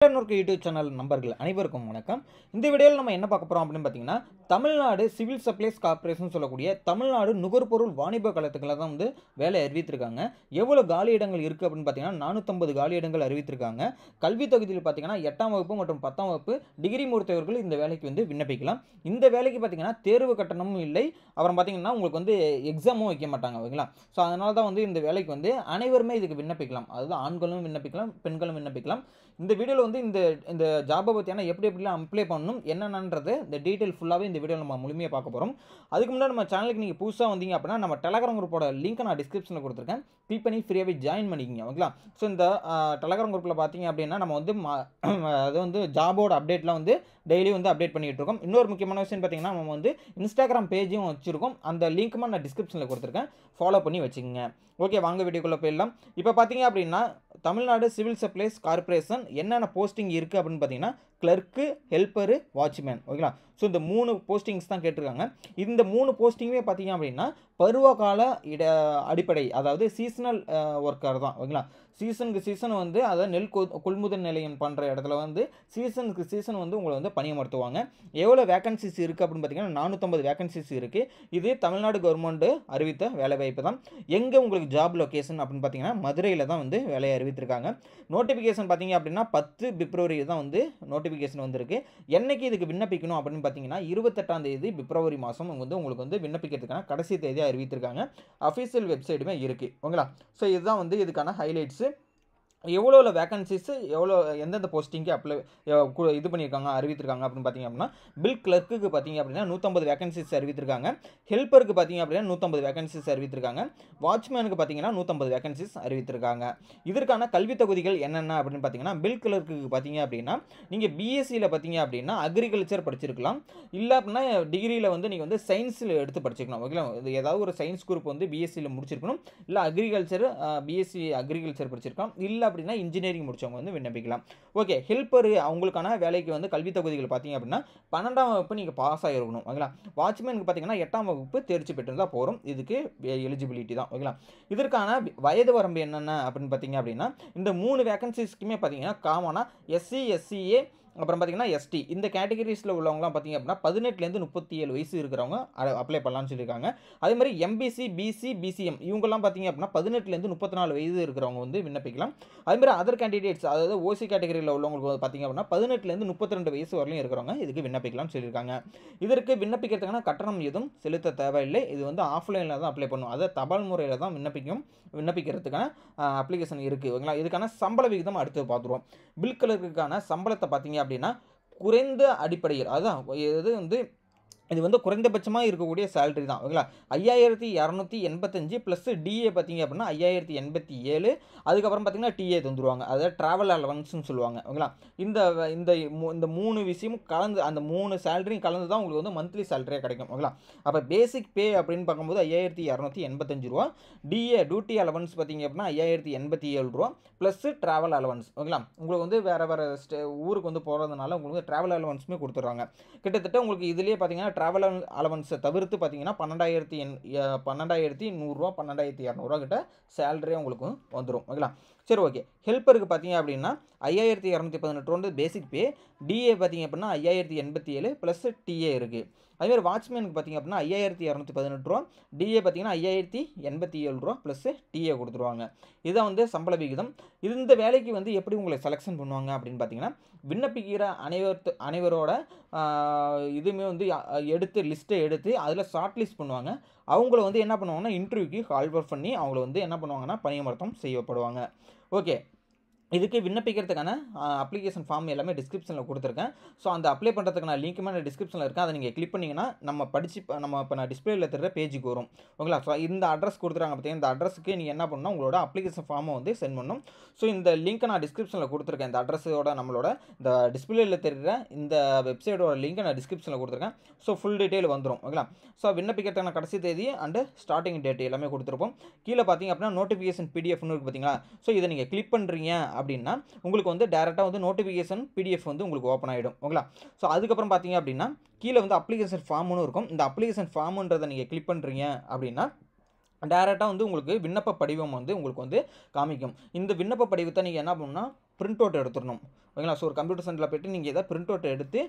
YouTube channel நண்பர்கள் அனைவருக்கும் வணக்கம். இந்த வீடியோவில் நம்ம என்ன பார்க்க போகிறோம் அப்படின்னு பார்த்தீங்கன்னா, தமிழ்நாடு சிவில் சப்ளைஸ் கார்ப்பரேஷன் சொல்லக்கூடிய தமிழ்நாடு நுகர்பொருள் வாணிப கழகத்துக்களை தான் வந்து வேலை அறிவித்திருக்காங்க. எவ்வளோ காலி இடங்கள் இருக்குது அப்படின்னு பார்த்தீங்கன்னா 450 காலி இடங்கள் அறிவித்திருக்காங்க. கல்வி தகுதியில் பார்த்தீங்கன்னா 8ஆம் வகுப்பு மற்றும் 10ஆம் வகுப்பு டிகிரி முடித்தவர்கள் இந்த வேலைக்கு வந்து விண்ணப்பிக்கலாம். இந்த வேலைக்கு பார்த்தீங்கன்னா தேர்வு கட்டணமும் இல்லை. அப்புறம் பார்த்தீங்கன்னா உங்களுக்கு வந்து எக்ஸாமும் வைக்க மாட்டாங்க, ஓகேங்களா? ஸோ அதனால தான் வந்து இந்த வேலைக்கு வந்து அனைவருமே இதுக்கு விண்ணப்பிக்கலாம். அதாவது ஆண்களும் விண்ணப்பிக்கலாம், பெண்களும் விண்ணப்பிக்கலாம். இந்த வீடியோவில் வந்து இந்த ஜாபை பற்றியான எப்படிலாம் அப்ளை பண்ணணும் என்னென்னன்றது இந்த டீட்டெயில் ஃபுல்லாகவே இந்த வீடியோவில் நம்ம முழுமையாக பார்க்க போகிறோம். அதுக்கு முன்னாடி நம்ம சேனலுக்கு நீங்கள் புதுசாக வந்தீங்க அப்படின்னா நம்ம டெலகிராம் குரூப்போட லிங்க்கை நான் டிஸ்கிரிப்ஷனில் கொடுத்துருக்கேன். கிளிக் பண்ணி ஃப்ரீயாகவே ஜாயின் பண்ணிக்கிங்க, ஓகேங்களா? ஸோ இந்த டெலகிராம் குரூப்பில் பார்த்தீங்க அப்படின்னா நம்ம வந்து அது வந்து ஜாபோட அப்டேட்லாம் வந்து டெய்லி வந்து அப்டேட் பண்ணிகிட்டு இருக்கோம். இன்னொரு முக்கியமான விஷயம் பார்த்தீங்கன்னா நம்ம வந்து இன்ஸ்டாகிராம் பேஜும் வச்சுருக்கோம். அந்த லிங்க்குமா நான் டிஸ்கிரிப்ஷனில் கொடுத்துருக்கேன், ஃபாலோ பண்ணி வச்சுக்கோங்க. ஓகே, வாங்க வீடியோக்குள்ளே போயிடலாம். இப்போ பார்த்தீங்க அப்படின்னா தமிழ்நாடு சிவில் சப்ளைஸ் கார்ப்பரேஷன் என்னென்ன போஸ்டிங் இருக்குது அப்படின்னு பார்த்தீங்கன்னா கிளர்க்கு, ஹெல்ப்பரு, வாட்ச்மேன், ஓகேங்களா? ஸோ இந்த 3 போஸ்டிங்ஸ் தான் கேட்டிருக்காங்க. இந்த 3 போஸ்டிங்குமே பார்த்தீங்க அப்படின்னா பருவகால அடிப்படை, அதாவது சீசனல் ஒர்க்கர் தான், ஓகேங்களா? சீசனுக்கு சீசன் வந்து அதாவது நெல் கொள்முதல் நிலையம் பண்ணுற இடத்துல வந்து சீசனுக்கு சீசன் வந்து உங்களை வந்து பணியமர்த்துவாங்க. எவ்வளோ வேகன்சிஸ் இருக்குது அப்படின்னு பார்த்தீங்கன்னா 450 வேகன்சிஸ் இருக்குது. இது தமிழ்நாடு கவர்மெண்ட்டு அறிவித்த வேலைவாய்ப்பு தான். எங்கே உங்களுக்கு ஜாப் லொக்கேஷன் அப்படின்னு பார்த்தீங்கன்னா மதுரையில் தான் வந்து வேலையை அறிவித்திருக்காங்க. நோட்டிஃபிகேஷன் பார்த்தீங்க அப்படின்னா 10 பிப்ரவரி தான் வந்து நோட்டிஃபிகேஷன் வந்திருக்கு. என்னைக்கு இதுக்கு விண்ணப்பிக்கணும் அப்படின்னு பார்த்தீங்கன்னா 28ஆம் தேதி பிப்ரவரி மாதம் வந்து உங்களுக்கு வந்து விண்ணப்பிக்கிறதுக்கான கடைசி தேதியாக அறிவித்திருக்காங்க. அஃபீஷியல் வெப்சைட்டுமே இருக்குது, ஓகேங்களா? ஸோ இதுதான் வந்து இதுக்கான ஹைலைட்ஸு. எவ்வளோ வேகன்சிஸ் எவ்வளோ எந்தெந்த போஸ்டிங்க்கு இது பண்ணியிருக்காங்க அறிவித்திருக்காங்க அப்படின்னு பார்த்தீங்க அப்படின்னா பில் கிளர்க்குக்கு பார்த்தீங்க அப்படின்னா 150 வேகன்சிஸ் அறிவித்திருக்காங்க. ஹெல்ப்பருக்கு பார்த்தீங்க அப்படின்னா 150 வேகன்சிஸ் அறிவித்திருக்காங்க. வாட்ச்மேனுக்கு பார்த்தீங்கன்னா 150 வேகன்சிஸ் அறிவித்திருக்காங்க. இதற்கான கல்வி தகுதிகள் என்னென்ன அப்படின்னு பார்த்தீங்கன்னா பில் கிளர்க்குக்கு பார்த்தீங்க அப்படின்னா நீங்கள் பிஎஸ்சியில் பார்த்தீங்க அப்படின்னா அக்ரிகல்ச்சர் படிச்சிருக்கலாம். இல்லை அப்படின்னா டிகிரியில் வந்து நீங்கள் வந்து சயின்ஸில் எடுத்து படிச்சிருக்கணும், ஓகேங்களா? இது ஏதாவது ஒரு சயின்ஸ் குரூப் வந்து பிஎஸ்சியில் முடிச்சிருக்கணும். இல்லை அக்ரிகல்ச்சர் பிஎஸ்சி அக்ரிகல்ச்சர் படிச்சிருக்கலாம். இல்லை அப்படின்னா இன்ஜினியரிங் முடிச்சவங்க வந்து விண்ணப்பிக்கலாம். ஓகே, ஹெல்ப்பரு அவங்களுக்கான வேலைக்கு வந்து கல்வி தகுதிகள் பார்த்தீங்க அப்படின்னா 12ஆம் வகுப்பு நீங்கள் பாஸ் ஆகிருக்கணும், ஓகேங்களா? வாட்ச்மேனுக்கு பார்த்தீங்கன்னா 8ஆம் வகுப்பு தேர்ச்சி பெற்றிருந்தால் போகிறோம். இதுக்கு எலிஜிபிலிட்டி தான், ஓகேங்களா? இதற்கான வயது வரம்பு என்னென்ன அப்படின்னு பார்த்தீங்க அப்படின்னா இந்த 3 வேகன்சிஸ்க்குமே பார்த்தீங்கன்னா காமனாக எஸ்சி, எஸ்சிஏ, அப்புறம் பார்த்தீங்கன்னா எஸ்டி இந்த கேட்டகரிஸில் உள்ளவங்களாம் பார்த்தீங்க அப்படின்னா 18லேருந்து 37 வயசு இருக்கிறவங்க அப்ளை பண்ணலாம்னு சொல்லியிருக்காங்க. அதே மாதிரி எம்பிசி, பிசி, பிசிஎம் இவங்கெல்லாம் பார்த்தீங்க அப்படின்னா 18லேருந்து 34 வயது இருக்கிறவங்க வந்து விண்ணப்பிக்கலாம். அதே மாதிரி அதர் கேண்டிடேட்ஸ், அதாவது ஓசி கேட்டகரியில் உள்ளவங்களுக்கு பார்த்தீங்க அப்படின்னா 18லேருந்து 32 வயசு வரலையும் இருக்கிறவங்க இதுக்கு விண்ணப்பிக்கலாம்னு சொல்லியிருக்காங்க. இதற்கு விண்ணப்பிக்கிறதுக்கான கட்டணம் எதுவும் செலுத்த தேவையில்லை. இது வந்து ஆஃப்லைனில் தான் அப்ளை பண்ணும், அதாவது தபால் முறையில் தான் விண்ணப்பிக்கிறதுக்கான அப்ளிகேஷன் இருக்குது, ஓகேங்களா? இதுக்கான சம்பள விகிதம் அடுத்து பார்த்துருவோம். பில் கிளர்க்குக்கான சம்பளத்தை பார்த்தீங்க அப்படின்னா குறைந்த அடிப்படையில், அதுதான் இது வந்து குறைந்தபட்சமாக இருக்கக்கூடிய சேலரி தான், ஓகேங்களா? 5285 ப்ளஸ் டிஏ பார்த்தீங்க அப்படின்னா 5087. அதுக்கப்புறம் பார்த்தீங்கன்னா டிஏ தந்துடுவாங்க, அதாவது ட்ராவல் அலவன்ஸ்னு சொல்லுவாங்க, ஓகேங்களா? இந்த இந்த 3 விஷயமும் கலந்து, அந்த 3 சேலரியும் கலந்து தான் உங்களுக்கு வந்து மந்த்லி சேலரியாக கிடைக்கும், ஓகேங்களா? அப்போ பேசிக் பே அப்படின்னு பார்க்கும்போது 5285 ரூபா. டிஏ டியூட்டி அலவன்ஸ் பார்த்தீங்க அப்படின்னா 5087 ரூபா ப்ளஸ் ட்ராவல் அலவன்ஸ், ஓகேங்களா? உங்களுக்கு வந்து வேறு ஊருக்கு வந்து போகிறதுனால உங்களுக்கு ட்ராவல் அலவன்ஸுமே கொடுத்துட்றாங்க. கிட்டத்தட்ட உங்களுக்கு இதுலேயே பார்த்தீங்கன்னா ட்ராவல் அலவன்ஸை தவிர்த்து பார்த்தீங்கன்னா 12,100 ரூபா 12,200 ரூபா கிட்ட சேலரியாக உங்களுக்கு வந்துடும், ஓகேங்களா? சரி, ஓகே. ஹெல்ப்பருக்கு பார்த்தீங்க அப்படின்னா 5218 வந்து பேசிக் பே. டிஏ பார்த்தீங்க அப்படின்னா 5087 ப்ளஸ் டிஏ இருக்குது. அதேமாதிரி வாட்ச்மேனுக்கு பார்த்தீங்க அப்படின்னா 5218 ரூபா. டிஏ பார்த்தீங்கன்னா 5087 ரூபா ப்ளஸ் டிஏ கொடுத்துருவாங்க. இதுதான் வந்து சம்பள விகிதம். இந்த வேலைக்கு வந்து எப்படி உங்களை செலெக்ஷன் பண்ணுவாங்க அப்படின்னு பார்த்தீங்கன்னா விண்ணப்பிக்கிற அனைவரோட இதுவுமே வந்து லிஸ்ட்டை எடுத்து அதில் ஷார்ட் லிஸ்ட் பண்ணுவாங்க. அவங்கள வந்து என்ன பண்ணுவாங்கன்னா இன்டர்வியூக்கு கால்வர் பண்ணி அவங்கள வந்து என்ன பண்ணுவாங்கன்னா பணியமர்த்தம் செய்யப்படுவாங்க. ஓகே, இதுக்கு விண்ணப்பிக்கிறதுக்கான அப்ளிகேஷன் ஃபார்ம் எல்லாமே டிஸ்கிரிப்ஷனில் கொடுத்துருக்கேன். ஸோ அந்த அப்ளை பண்ணுறதுக்கான லிங்க்குமே நான் டிஸ்கிரிப்ஷனில் இருக்கேன். அதை நீங்கள் கிளிக் பண்ணிங்கன்னா நம்ம இப்போ நான் டிஸ்பிளேயில் தர பேஜுக்கு வரும், ஓகேங்களா? ஸோ இந்த அட்ரஸ் கொடுத்துருக்காங்க பார்த்தீங்கன்னா இந்த அட்ரஸுக்கு நீங்கள் என்ன பண்ணணும், உங்களோட அப்ளிகேஷன் ஃபார்மை வந்து சென்ட் பண்ணணும். ஸோ இந்த லிங்க்கை நான் டிஸ்கிரிப்ஷனில் கொடுத்துருக்கேன். இந்த அட்ரஸோட நம்மளோட இந்த டிஸ்பிளேயில் தெரிகிற இந்த வெப்சைட்டோட லிங்க்கை நான் டிஸ்கிரிப்ஷனில் கொடுத்துருக்கேன். ஸோ ஃபுல் டீட்டெயில் வந்துடும், ஓகேங்களா? ஸோ விண்ணப்பிக்கிறதுக்கான கடைசி தேதி அண்டு ஸ்டார்டிங் டேட் எல்லாமே கொடுத்துருப்போம். கீழே பார்த்தீங்க அப்படின்னா நோட்டிஃபிகேஷன் பிடிஎஃப்னு இருக்குது பார்த்தீங்களா? ஸோ இதை நீங்கள் கிளிக் பண்ணுறீங்க அப்படின்னா உங்களுக்கு வந்து டேரெக்டாக வந்து நோட்டிஃபிகேஷன் பிடிஎஃப் வந்து உங்களுக்கு ஓப்பன் ஆகிடும், ஓகேங்களா? ஸோ அதுக்கப்புறம் பார்த்தீங்க அப்படின்னா கீழே வந்து அப்ளிகேஷன் ஃபார்ம்னு இருக்கும். இந்த அப்ளிகேஷன் ஃபார்முன்றதை நீங்கள் கிளிக் பண்ணுறீங்க அப்படின்னா டைரக்டாக வந்து உங்களுக்கு விண்ணப்ப படிவம் வந்து உங்களுக்கு வந்து காமிக்கும். இந்த விண்ணப்ப படிவத்தை நீங்கள் என்ன பண்ணணும்னா பிரிண்ட் அவுட் எடுத்துடணும். ஓகேங்களா. ஸோ ஒரு கம்ப்யூட்டர் சென்டரில் போய்ட்டு நீங்கள் எதாவது பிரிண்ட் அவுட் எடுத்து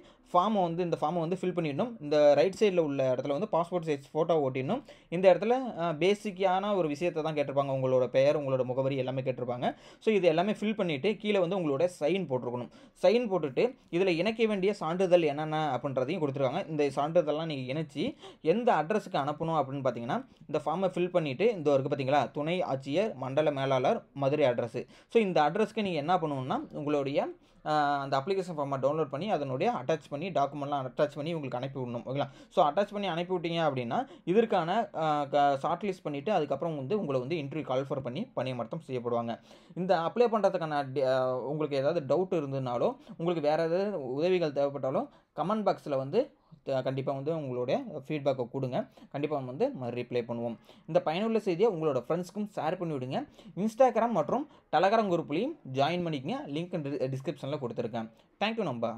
இந்த ஃபார்மை வந்து ஃபில் பண்ணிடணும். இந்த ரைட் சைடில் உள்ள இடத்துல வந்து பாஸ்போர்ட் சைஸ் ஃபோட்டோ ஓட்டிடணும். இந்த இடத்துல பேசிக்கான ஒரு விஷயத்தை தான் கேட்டிருப்பாங்க. உங்களோட பெயர், உங்களோட முகவரி எல்லாமே கேட்டிருப்பாங்க. ஸோ இது எல்லாமே ஃபில் பண்ணிவிட்டு கீழே வந்து உங்களோட சைன் போட்டிருக்கணும். சைன் போட்டுட்டு இதில் இணைக்க வேண்டிய சான்றிதழ் என்னென்ன அப்படின்றதையும் கொடுத்துருக்காங்க. இந்த சான்றிதழ்லாம் நீங்கள் இணைச்சி எந்த அட்ரஸுக்கு அனுப்பணும் அப்படின்னு பார்த்தீங்கன்னா, இந்த ஃபார்மை ஃபில் பண்ணிவிட்டு இந்த இருக்குது பார்த்தீங்களா, துணை ஆட்சியர் மண்டல மேலாளர் மதுரை அட்ரஸு. ஸோ இந்த அட்ரஸ்க்கு நீங்கள் என்ன பண்ணணும்னா, உங்களுடைய அந்த அப்ளிகேஷன் ஃபார்மை டவுன்லோட் பண்ணி அதனுடைய அட்டாச் பண்ணி டாக்குமெண்ட்லாம் அட்டாச் பண்ணி உங்களுக்கு அனுப்பி விடணும். ஓகேங்களா. ஸோ அட்டாச் பண்ணி அனுப்பி விட்டீங்க அப்படின்னா இதற்கான ஷார்ட் லிஸ்ட் பண்ணிவிட்டு அதுக்கப்புறம் வந்து உங்களை வந்து இன்டர்வியூ கால்ஃபர் பண்ணி பணியமர்த்தம் செய்யப்படுவாங்க. இந்த அப்ளை பண்ணுறதுக்கான உங்களுக்கு ஏதாவது டவுட் இருந்ததுனாலோ, உங்களுக்கு வேறு ஏதாவது உதவிகள் தேவைப்பட்டாலும் கமெண்ட் பாக்ஸில் வந்து கண்டிப்பாக வந்து உங்களுடைய ஃபீட்பேக்கை கொடுங்க. கண்டிப்பாக வந்து ரிப்ளை பண்ணுவோம். இந்த பயனுள்ள செய்தியை உங்களோட ஃப்ரெண்ட்ஸ்க்கும் ஷேர் பண்ணி விடுங்க. இன்ஸ்டாகிராம் மற்றும் டெலகிராம் குரூப்லேயும் ஜாயின் பண்ணிக்கங்க. லிங்க் டிஸ்கிரிப்ஷனில் கொடுத்துருக்கேன். தேங்க்யூ நம்பா.